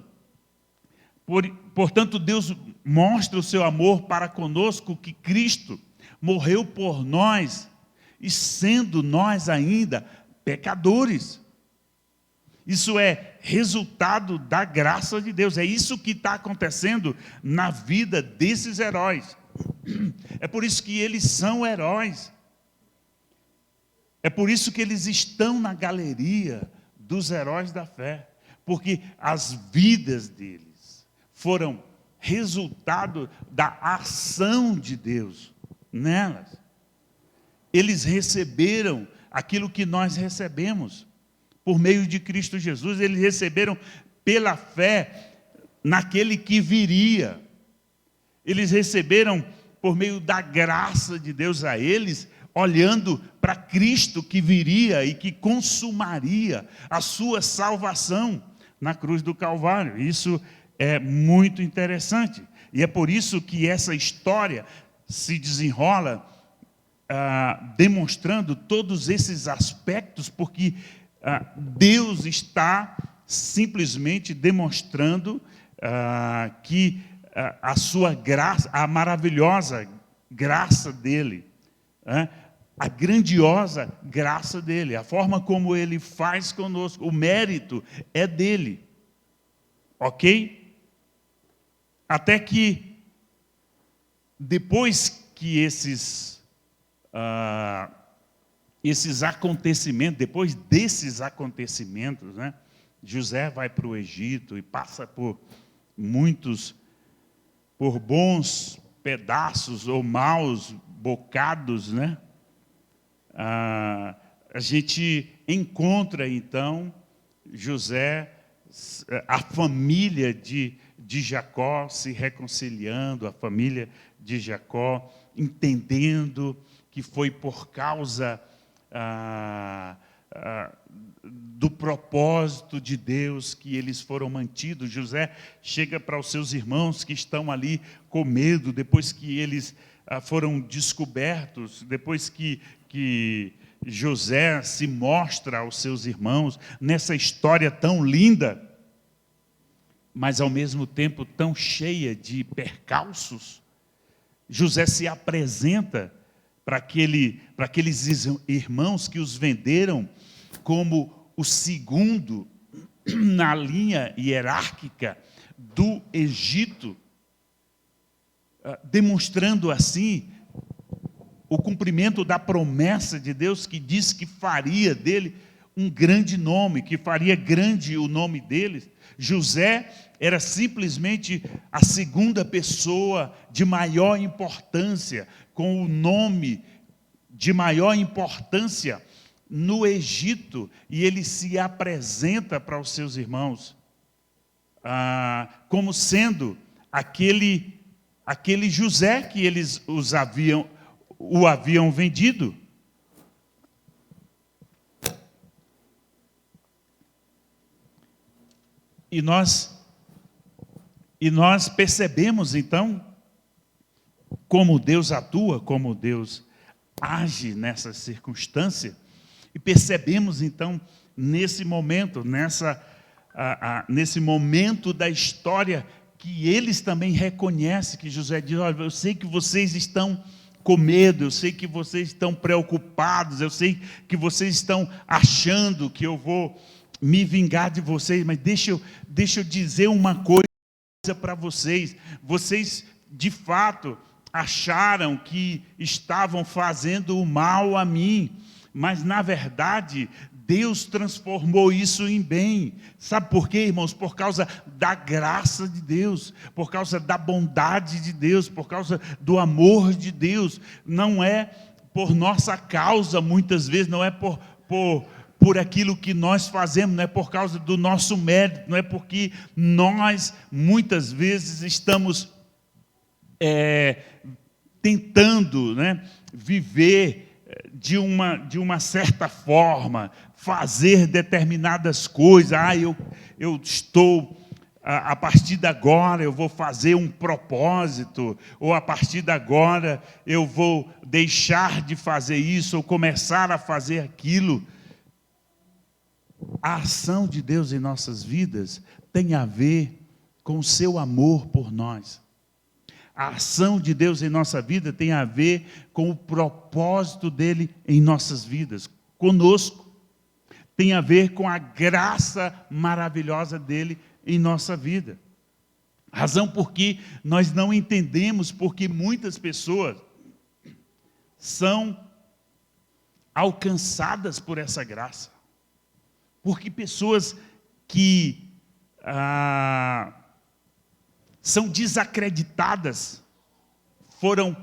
Speaker 1: Deus mostra o seu amor para conosco, que Cristo morreu por nós, e sendo nós ainda pecadores. Isso é resultado da graça de Deus. É isso que está acontecendo na vida desses heróis. É por isso que eles são heróis. É por isso que eles estão na galeria dos heróis da fé. Porque as vidas deles foram resultado da ação de Deus nelas. Eles receberam aquilo que nós recebemos por meio de Cristo Jesus. Eles receberam pela fé naquele que viria. Eles receberam por meio da graça de Deus a eles, olhando para Cristo que viria e que consumaria a sua salvação na cruz do Calvário. Isso é muito interessante. E é por isso que essa história se desenrola demonstrando todos esses aspectos, porque Deus está simplesmente demonstrando que a sua graça, a maravilhosa graça dele, a grandiosa graça dele, a forma como ele faz conosco, o mérito é dele, ok? Até que depois que esses acontecimentos, depois desses acontecimentos, né, José vai para o Egito e passa por bons pedaços ou maus bocados, né? A gente encontra, então, José, a família de Jacó se reconciliando, a família de Jacó entendendo que foi por causa do propósito de Deus que eles foram mantidos. José chega para os seus irmãos que estão ali com medo, depois que eles foram descobertos, depois que José se mostra aos seus irmãos nessa história tão linda, mas ao mesmo tempo tão cheia de percalços. José se apresenta para aqueles irmãos que os venderam como o segundo na linha hierárquica do Egito, demonstrando assim o cumprimento da promessa de Deus, que diz que faria dele um grande nome, que faria grande o nome deles. José era simplesmente a segunda pessoa de maior importância, com o nome de maior importância no Egito, e ele se apresenta para os seus irmãos como sendo aquele José que eles o haviam vendido. E nós percebemos, então, como Deus atua, como Deus age nessa circunstância, e percebemos, então, nesse momento, nesse momento da história, que eles também reconhecem, que José diz: olha, eu sei que vocês estão com medo, eu sei que vocês estão preocupados, eu sei que vocês estão achando que eu vou me vingar de vocês, mas deixa eu dizer uma coisa para vocês. Vocês, de fato, acharam que estavam fazendo o mal a mim, mas, na verdade, Deus transformou isso em bem. Sabe por quê, irmãos? Por causa da graça de Deus, por causa da bondade de Deus, por causa do amor de Deus. Não é por nossa causa, muitas vezes, não é por aquilo que nós fazemos, não é por causa do nosso mérito, não é porque nós, muitas vezes, estamos tentando, né, viver de uma certa forma, fazer determinadas coisas. Eu estou, a partir de agora eu vou fazer um propósito, ou a partir de agora eu vou deixar de fazer isso, ou começar a fazer aquilo. A ação de Deus em nossas vidas tem a ver com o seu amor por nós. A ação de Deus em nossa vida tem a ver com o propósito dele em nossas vidas, conosco. Tem a ver com a graça maravilhosa dele em nossa vida. Razão por que nós não entendemos porque muitas pessoas são alcançadas por essa graça. Porque pessoas que são desacreditadas foram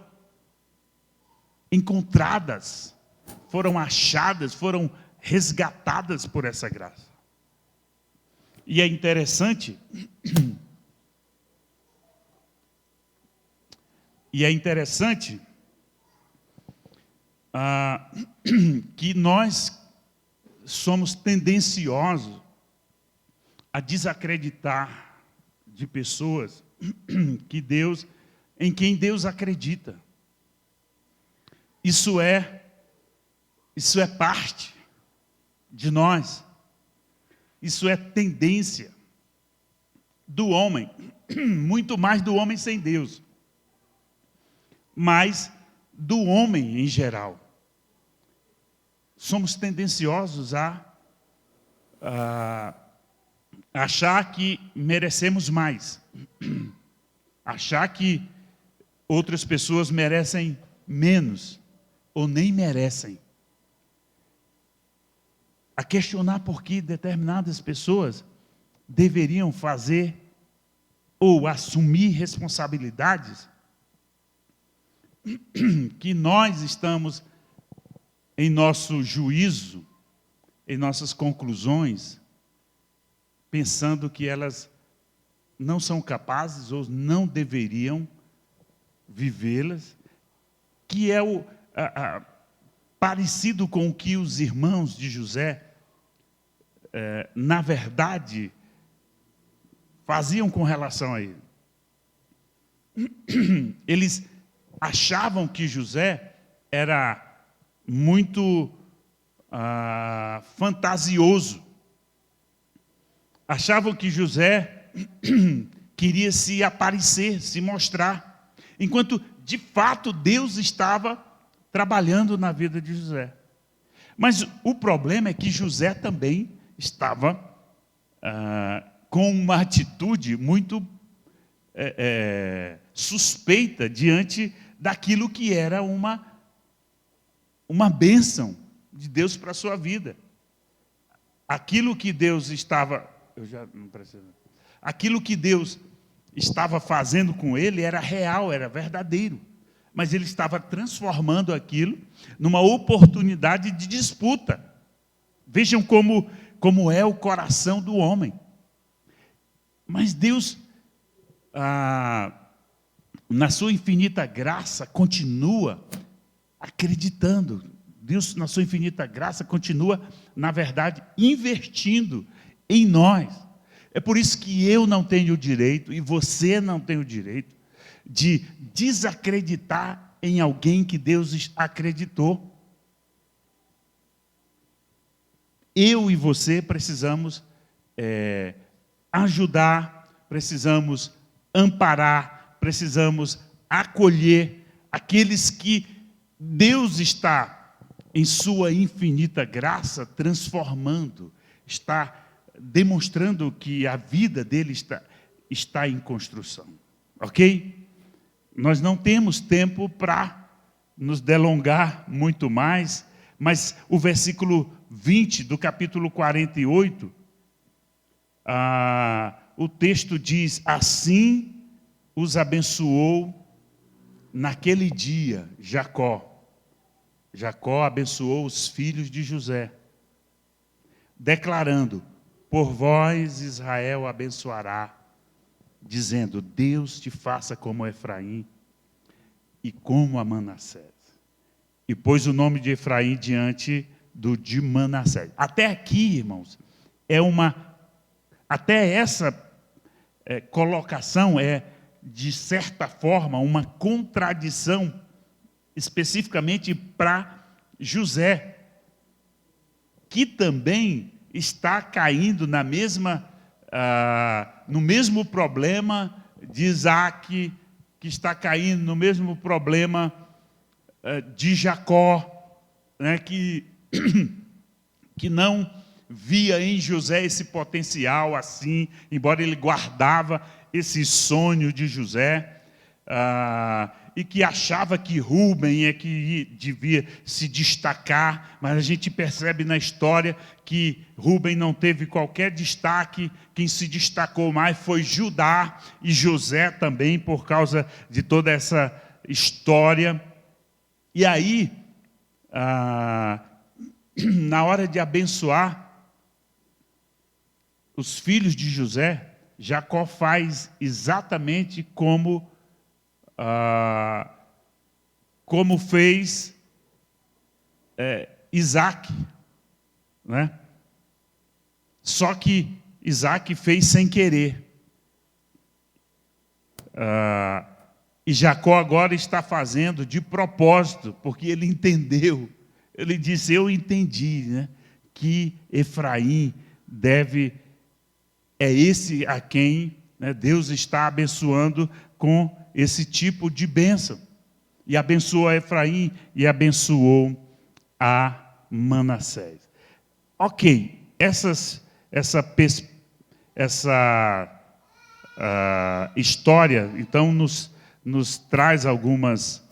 Speaker 1: encontradas, foram achadas, foram resgatadas por essa graça. E é interessante, que nós somos tendenciosos a desacreditar de pessoas em quem Deus acredita. Isso é parte de nós. Isso é tendência do homem, muito mais do homem sem Deus, mas do homem em geral. Somos tendenciosos a achar que merecemos mais, achar que outras pessoas merecem menos, ou nem merecem. A questionar por que determinadas pessoas deveriam fazer ou assumir responsabilidades que nós estamos, em nosso juízo, em nossas conclusões, pensando que elas não são capazes ou não deveriam vivê-las, que é parecido com o que os irmãos de José, na verdade, faziam com relação a ele. Eles achavam que José era muito fantasioso. Achavam que José queria se aparecer, se mostrar, enquanto, de fato, Deus estava trabalhando na vida de José. Mas o problema é que José também estava com uma atitude muito suspeita diante daquilo que era uma bênção de Deus para a sua vida. Aquilo que Deus estava... Eu já não preciso. Aquilo que Deus estava fazendo com ele era real, era verdadeiro. Mas ele estava transformando aquilo numa oportunidade de disputa. Vejam como é o coração do homem. Mas Deus, na sua infinita graça, continua acreditando. Deus, na sua infinita graça, continua, na verdade, investindo em nós. É por isso que eu não tenho o direito, e você não tem o direito, de desacreditar em alguém que Deus acreditou. Eu e você precisamos ajudar, precisamos amparar, precisamos acolher aqueles que Deus está, em sua infinita graça, transformando, está demonstrando que a vida dele está em construção. Ok? Nós não temos tempo para nos delongar muito mais, mas o versículo 20 do capítulo 48, o texto diz: assim os abençoou naquele dia Jacó. Jacó abençoou os filhos de José, declarando: por vós Israel abençoará, dizendo: Deus te faça como Efraim e como a Manassés. E pôs o nome de Efraim diante do de Manassés. Até aqui, irmãos, até essa colocação é, de certa forma, uma contradição, especificamente para José, que também está caindo no mesmo problema de Isaac, que está caindo no mesmo problema de Jacó, né, que não via em José esse potencial assim, embora ele guardava esse sonho de José, e que achava que Rúben é que devia se destacar, mas a gente percebe na história que Rúben não teve qualquer destaque. Quem se destacou mais foi Judá e José também, por causa de toda essa história. E aí, na hora de abençoar os filhos de José, Jacó faz exatamente como fez Isaac, né? Só que Isaac fez sem querer. E Jacó agora está fazendo de propósito, porque ele entendeu. Ele disse: eu entendi, né, que Efraim é esse a quem, né, Deus está abençoando com esse tipo de bênção. E abençoou a Efraim e abençoou a Manassés. Ok, essa história, então, nos nos traz algumas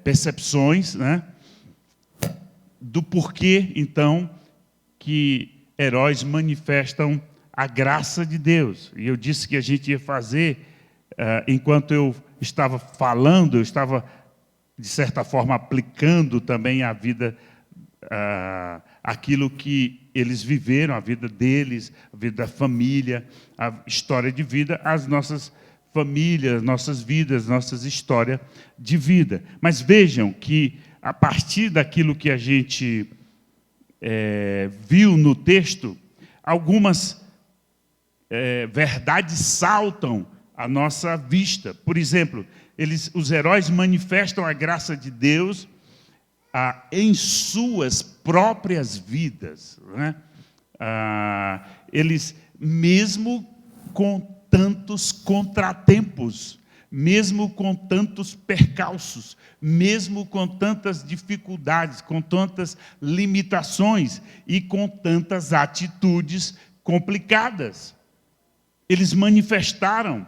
Speaker 1: percepções, né, do porquê, então, que heróis manifestam a graça de Deus. E eu disse que a gente ia fazer, enquanto eu estava falando, eu estava, de certa forma, aplicando também à vida, aquilo que eles viveram, a vida deles, a vida da família, a história de vida, as nossas famílias, nossas vidas, nossas histórias de vida. Mas vejam que, a partir daquilo que a gente viu no texto, algumas verdades saltam à nossa vista. Por exemplo, os heróis manifestam a graça de Deus em suas próprias vidas, né? Eles, mesmo com tantos contratempos, mesmo com tantos percalços, mesmo com tantas dificuldades, com tantas limitações e com tantas atitudes complicadas, eles manifestaram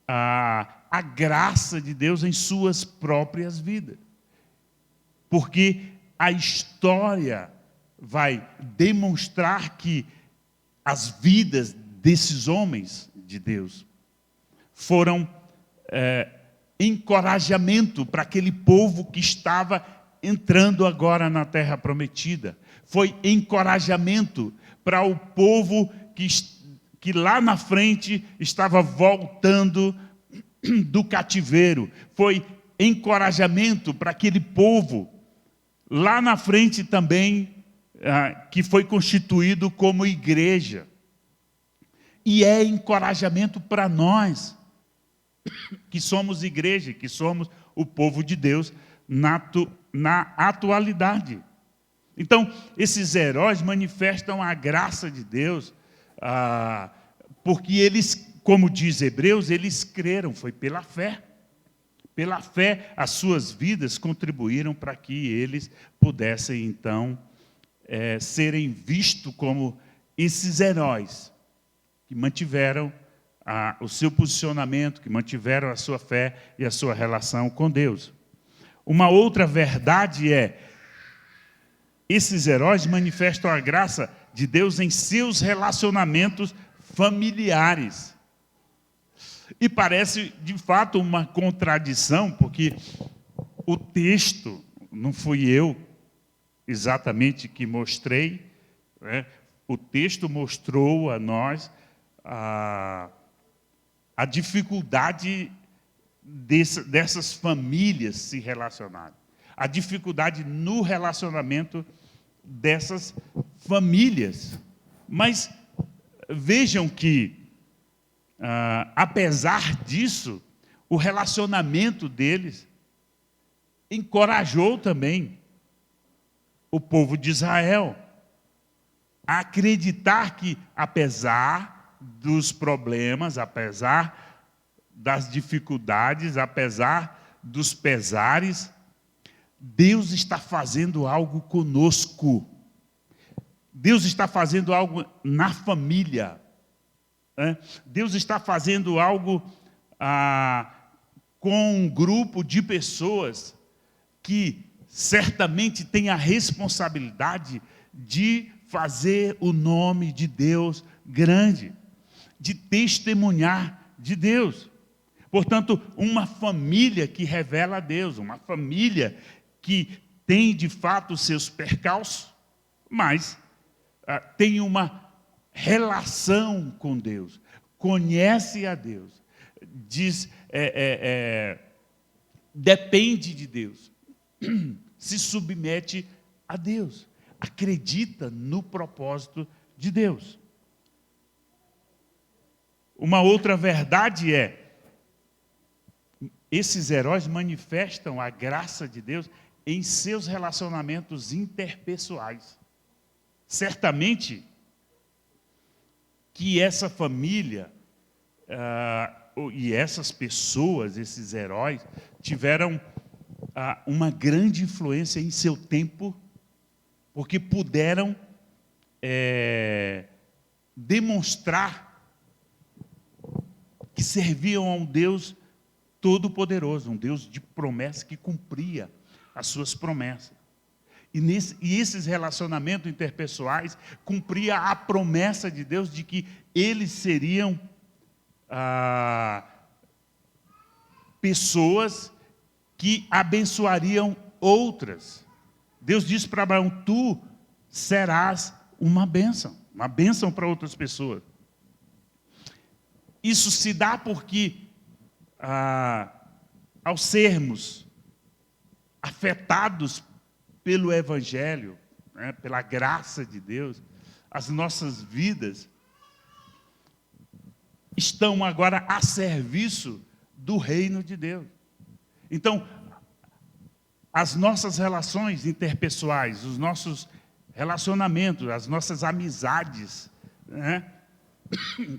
Speaker 1: a graça de Deus em suas próprias vidas. Porque a história vai demonstrar que as vidas desses homens de Deus foram encorajamento para aquele povo que estava entrando agora na Terra Prometida. Foi encorajamento para o povo que lá na frente estava voltando do cativeiro. Foi encorajamento para aquele povo lá na frente também, que foi constituído como igreja. E é encorajamento para nós, que somos igreja, que somos o povo de Deus na atualidade. Então, esses heróis manifestam a graça de Deus, porque eles, como diz Hebreus, eles creram, foi pela fé. Pela fé, as suas vidas contribuíram para que eles pudessem, então, serem vistos como esses heróis que mantiveram o seu posicionamento, que mantiveram a sua fé e a sua relação com Deus. Uma outra verdade esses heróis manifestam a graça de Deus em seus relacionamentos familiares. E parece, de fato, uma contradição, porque o texto, não fui eu exatamente que mostrei, né? O texto mostrou a nós a dificuldade dessas famílias se relacionarem, a dificuldade no relacionamento dessas famílias. Mas vejam que, apesar disso, o relacionamento deles encorajou também o povo de Israel a acreditar que, apesar dos problemas, apesar das dificuldades, apesar dos pesares, Deus está fazendo algo conosco. Deus está fazendo algo na família. Deus está fazendo algo com um grupo de pessoas que certamente tem a responsabilidade de fazer o nome de Deus grande, de testemunhar de Deus. Portanto, uma família que revela a Deus, uma família que tem de fato os seus percalços, mas tem uma relação com Deus, conhece a Deus, depende de Deus, se submete a Deus, acredita no propósito de Deus. Uma outra verdade esses heróis manifestam a graça de Deus em seus relacionamentos interpessoais. Certamente que essa família e essas pessoas, esses heróis, tiveram uma grande influência em seu tempo, porque puderam demonstrar que serviam a um Deus todo-poderoso, um Deus de promessa que cumpria as suas promessas. E esses relacionamentos interpessoais cumpria a promessa de Deus de que eles seriam pessoas que abençoariam outras. Deus disse para Abraão: tu serás uma bênção para outras pessoas. Isso se dá porque, ao sermos afetados pelo Evangelho, né, pela graça de Deus, as nossas vidas estão agora a serviço do reino de Deus. Então, as nossas relações interpessoais, os nossos relacionamentos, as nossas amizades, né,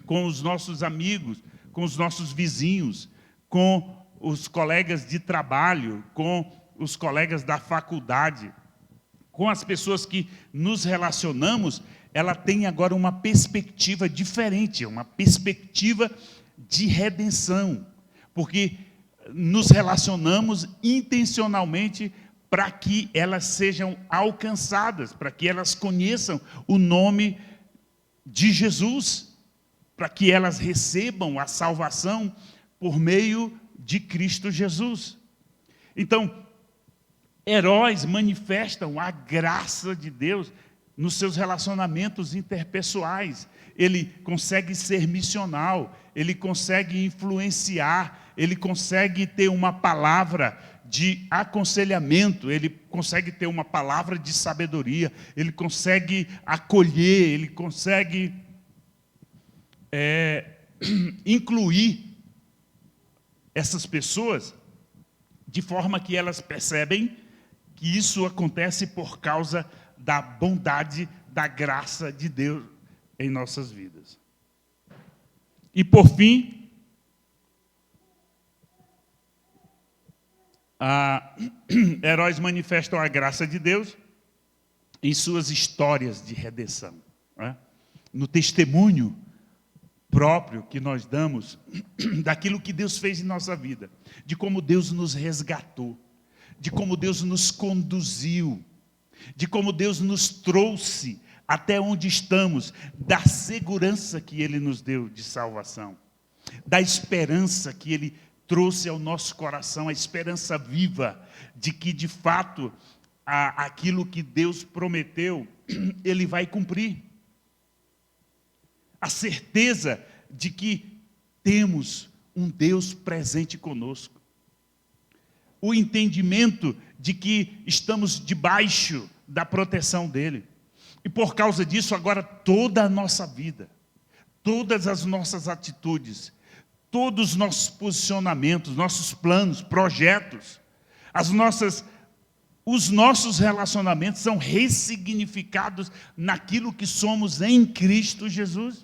Speaker 1: com os nossos amigos, com os nossos vizinhos, com os colegas de trabalho, com os colegas da faculdade, com as pessoas que nos relacionamos, ela tem agora uma perspectiva diferente, uma perspectiva de redenção, porque nos relacionamos intencionalmente para que elas sejam alcançadas, para que elas conheçam o nome de Jesus, para que elas recebam a salvação por meio de Cristo Jesus. Então, heróis manifestam a graça de Deus nos seus relacionamentos interpessoais. Ele consegue ser missional, ele consegue influenciar, ele consegue ter uma palavra de aconselhamento, ele consegue ter uma palavra de sabedoria, ele consegue acolher, ele consegue incluir essas pessoas de forma que elas percebem que isso acontece por causa da bondade, da graça de Deus em nossas vidas. E por fim, heróis manifestam a graça de Deus em suas histórias de redenção, né? No testemunho próprio que nós damos daquilo que Deus fez em nossa vida, de como Deus nos resgatou, de como Deus nos conduziu, de como Deus nos trouxe até onde estamos, da segurança que Ele nos deu de salvação, da esperança que Ele trouxe ao nosso coração, a esperança viva de que, de fato, aquilo que Deus prometeu, Ele vai cumprir. A certeza de que temos um Deus presente conosco. O entendimento de que estamos debaixo da proteção dEle. E por causa disso, agora toda a nossa vida, todas as nossas atitudes, todos os nossos posicionamentos, nossos planos, projetos, os nossos relacionamentos são ressignificados naquilo que somos em Cristo Jesus.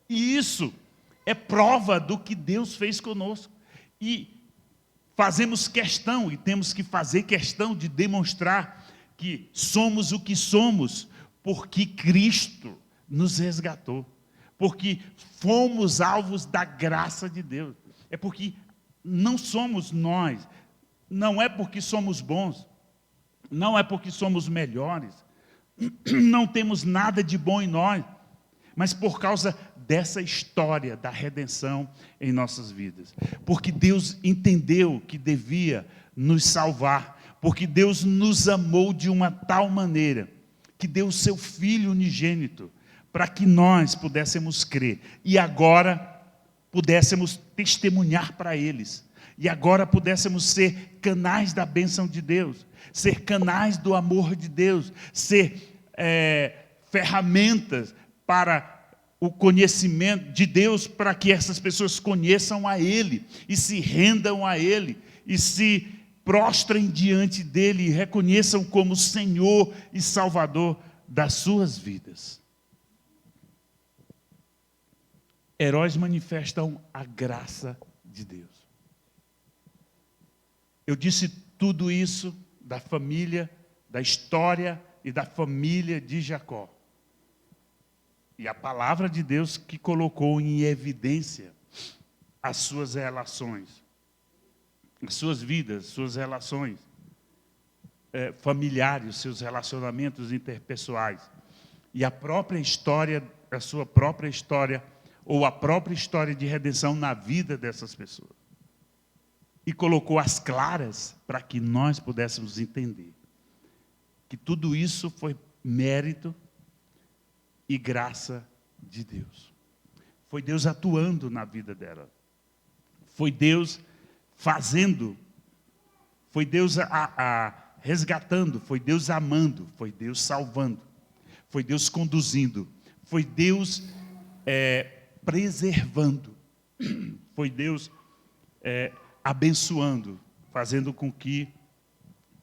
Speaker 1: E isso é prova do que Deus fez conosco. E fazemos questão, e temos que fazer questão de demonstrar que somos o que somos, porque Cristo nos resgatou. Porque fomos alvos da graça de Deus. É porque não somos nós, não é porque somos bons, não é porque somos melhores, não temos nada de bom em nós, mas por causa dessa história da redenção em nossas vidas. Porque Deus entendeu que devia nos salvar, porque Deus nos amou de uma tal maneira, que deu o seu Filho unigênito, para que nós pudéssemos crer, e agora pudéssemos testemunhar para eles, e agora pudéssemos ser canais da bênção de Deus, ser canais do amor de Deus, ser ferramentas para o conhecimento de Deus, para que essas pessoas conheçam a Ele, e se rendam a Ele, e se prostrem diante dEle, e reconheçam como Senhor e Salvador das suas vidas. Heróis manifestam a graça de Deus. Eu disse tudo isso da família, da história e da família de Jacó. E a palavra de Deus que colocou em evidência as suas relações, as suas vidas, suas relações familiares, seus relacionamentos interpessoais. E a própria história, a sua própria história, ou a própria história de redenção na vida dessas pessoas. E colocou as claras para que nós pudéssemos entender que tudo isso foi mérito e graça de Deus. Foi Deus atuando na vida dela. Foi Deus fazendo. Foi Deus resgatando. Foi Deus amando. Foi Deus salvando. Foi Deus conduzindo. Foi Deus preservando. Foi Deus abençoando. Fazendo com que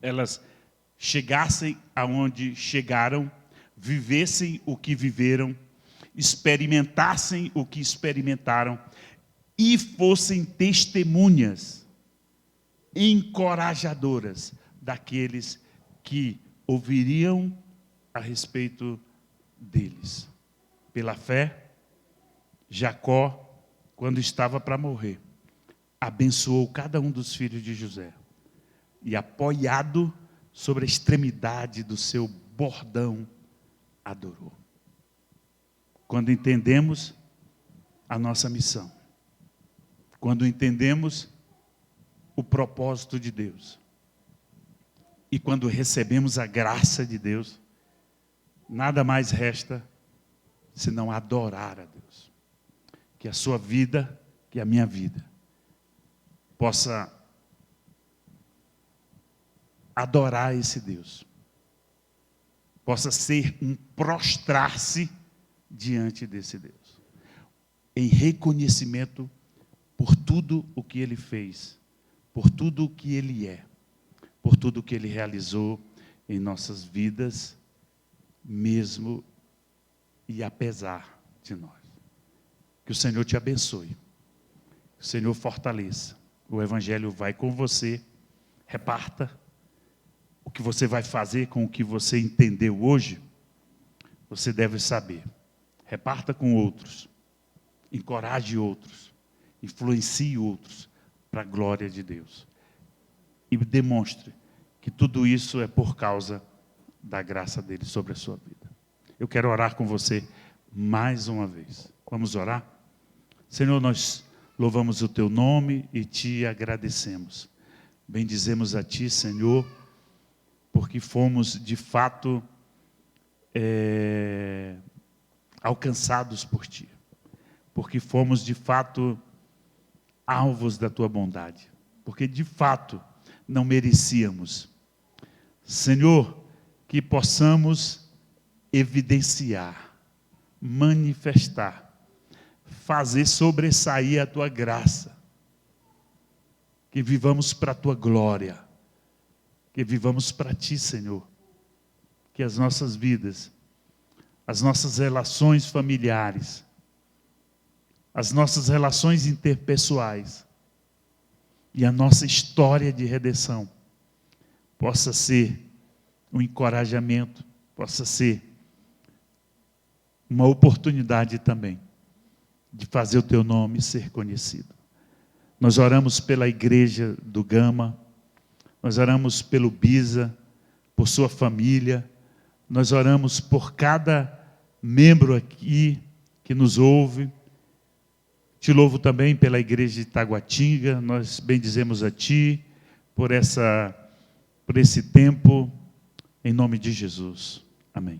Speaker 1: elas chegassem aonde chegaram, vivessem o que viveram, experimentassem o que experimentaram e fossem testemunhas encorajadoras daqueles que ouviriam a respeito deles. Pela fé, Jacó, quando estava para morrer, abençoou cada um dos filhos de José e, apoiado sobre a extremidade do seu bordão, adorou. Quando entendemos a nossa missão, quando entendemos o propósito de Deus, e quando recebemos a graça de Deus, nada mais resta senão adorar a Deus. Que a sua vida, que a minha vida, possa adorar esse Deus. Possa ser um prostrar-se diante desse Deus. Em reconhecimento por tudo o que Ele fez, por tudo o que Ele é, por tudo o que Ele realizou em nossas vidas, mesmo e apesar de nós. Que o Senhor te abençoe. Que o Senhor fortaleça. O Evangelho vai com você. Reparta. O que você vai fazer com o que você entendeu hoje, você deve saber. Reparta com outros. Encoraje outros. Influencie outros para a glória de Deus. E demonstre que tudo isso é por causa da graça dele sobre a sua vida. Eu quero orar com você mais uma vez. Vamos orar? Senhor, nós louvamos o teu nome e te agradecemos. Bendizemos a ti, Senhor, porque fomos de fato alcançados por ti. Porque fomos de fato alvos da tua bondade. Porque de fato não merecíamos. Senhor, que possamos evidenciar, manifestar, fazer sobressair a tua graça. Que vivamos para a tua glória. Que vivamos para ti, Senhor. Que as nossas vidas, as nossas relações familiares, as nossas relações interpessoais e a nossa história de redenção possa ser um encorajamento, possa ser uma oportunidade também de fazer o teu nome ser conhecido. Nós oramos pela igreja do Gama, nós oramos pelo Bisa, por sua família, nós oramos por cada membro aqui que nos ouve. Te louvo também pela igreja de Taguatinga, nós bendizemos a ti por esse tempo, em nome de Jesus. Amém.